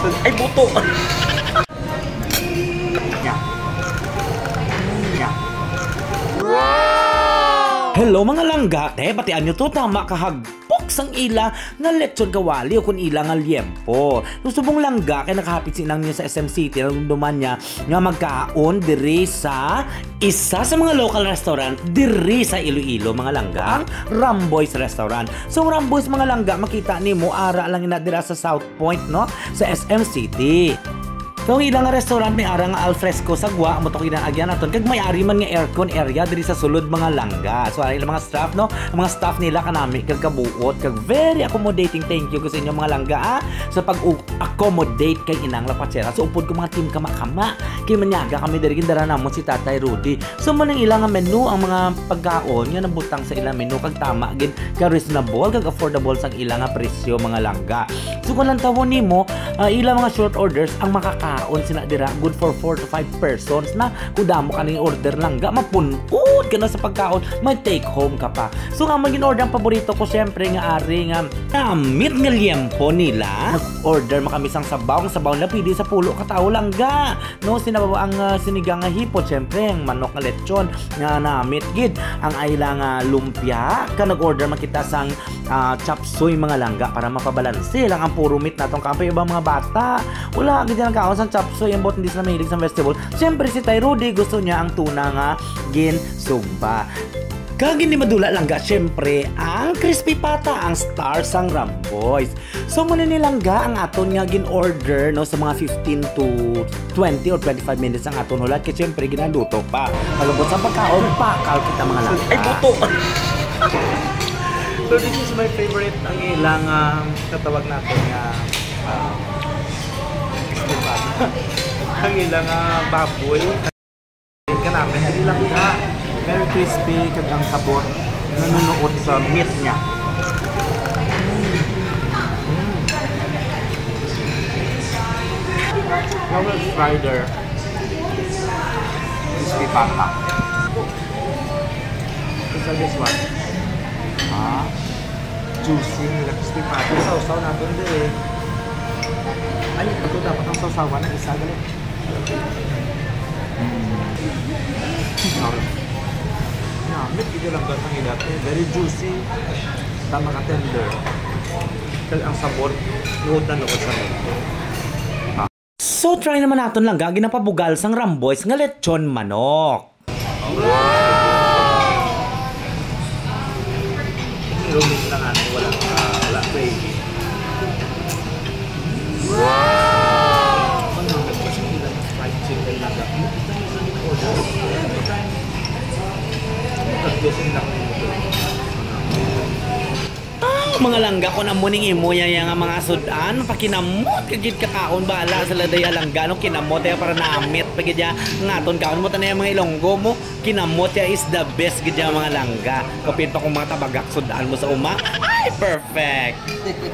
Ay, buto! Yeah. Yeah. Hello mga langga, batian nyo to, tama kahagpok sang ila nga lechon kawali o kung ila nga liempo. Susubong langga kay nakahapit sinang niya sa SM City, nagduman niya nga magkaon diri sa isa sa mga local restaurant diri sa Iloilo mga langga, ang Ramboy's Restaurant. So Ramboy's mga langga, makita ni mo ara lang ina dira sa South Point, no, sa SM City. So, ang ilang restaurant may ara nga alfresco sa gwa, mo to kinaagyan naton kag may ari man nga aircon area diri sa sulod mga langga. So, ang ilang mga staff, no, ang mga staff nila kanami kag kabuot kag very accommodating. Thank you sa inyo mga langga sa pag-accommodate kay inang lapatsera. So, upod ko mga team kama-kama kay manyaga kami diri gindara namon si Tatay Rudy. So, man ang ilang menu, ang mga pagkaon nga nabutang sa ilang menu kag tama gid ka reasonable kag affordable sa ilang nga presyo mga langga. So, kung lang tawon nimo, ilang mga short orders ang makaka sila dira, good for 4 to 5 persons na kudamo ka ng order lang ga mapunod ka na sa pagkaon, may take home ka pa. So nga maging order ang paborito ko syempre nga ari nga meat nga liempo nila. Order makami sang sabaw, ang sabaw na pili sa pulo ka tao lang ga, no, sinabaw ang sinigang nga hipot, syempre ang manok nga lechon nga namit gid, ang ayla nga lumpia ka nag-order makita sang chop suey mga langga para mapabalanse lang ang puro meat natong kampay ibang mga bata. Wala gid ang kaon sang chop suey, ang bot hindi sila mahilig sa vegetable. Siyempre si Tay Rudy gusto niya ang tuna nga ginsugba. Kag hindi madula lang ga, siyempre ang crispy pata ang star sang Ramboy's. So muna nilang ga ang aton nga gin-order, no, sa mga 15 to 20 or 25 minutes ang aton hulat kay siyempre ginaluto pa. Palubot sa pagkaon pakal kita mga langga. Ay buto. So this is my favorite ang ilang katawag natin nga ang ilang baboy kanapin hindi lang ka very crispy kag ang sabor nanunuot sa meat niya. Flower frieder crispy pata. So this one juicy nila crispy pata. Sausaw natin din ay, ito dapat ang sausawan ng isa galit. Meat ito lang dapat ang ilat. Very juicy. Tama ka tender. Kaya ang sabor, nuhod na nuhod sa meat. So, try naman natin lang gagawin na pabugal sang Ramboy's nga lechon manok. Wow! Ilumit na nga, wala gravy. Wow! Ano? Kasi nila yung fried chicken lang. Mga langga ko na muning imo yang mga sudan pakinamot kagid kakaon bala sa laday langga no kinamot ya para namit pagid ya ngaton kaon mo tanay mga ilonggo mo kinamot ya is the best gid ya mga langga kapit pa kung mga tabagak sudan mo sa uma ay perfect.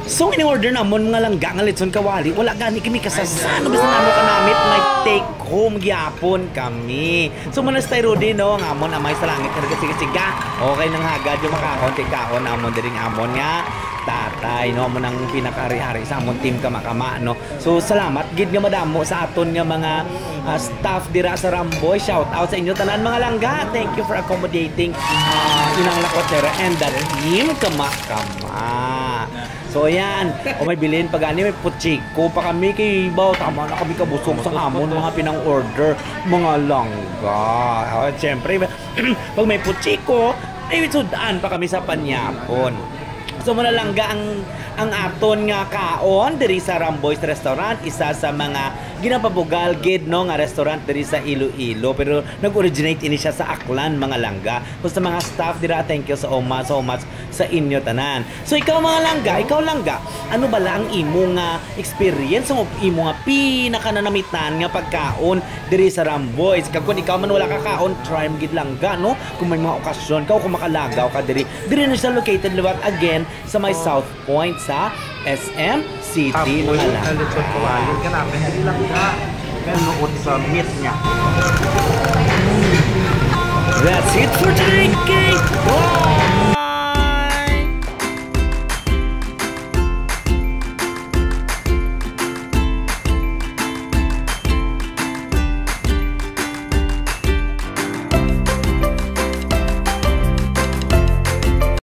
So in order namon mga langga nga lechon kawali wala gani kami kasasano basta namo ka namit may take home gyapon kami. So manas Tay Rudy no ngamon amay sa langit nga sige okay nang hagad yung makakon kaon namon diring amon nga tatay no mo nang pinakari-hari sa amon team kama-kama no. So salamat gid nga madamo sa aton nga mga staff dira sa Ramboy. Shout out sa inyo tanan mga langga. Thank you for accommodating inang lakotsera and the team kama-kama. So yan, o may bilhin pa gani may puchiko pa kami kay ibaw tama na kami kabusog sa amon mga pinang-order mga langga. Siyempre pag may puchiko ay sudan pa kami sa panyapon. So muna langga ang aton nga kaon diri sa Ramboy's Restaurant, isa sa mga ginapabugal gid no nga restaurant diri sa Iloilo, pero nag-originate ini siya sa Aklan mga langga. So sa mga staff dira, thank you so much sa inyo tanan. So ikaw mga langga, ano bala ang imo nga experience o imo nga pinakananamitan nga pagkaon diri sa Ramboy's? Kag kun ikaw man wala ka kaon, try mo gid langga no kung may mga okasyon ka o kung makalagaw ka diri na siya located liwat again sa may South Point sa SM City mga langga. Lechon kawali kanapin hindi lang ka nuot sa meat niya. That's it for today, Kate. Wow!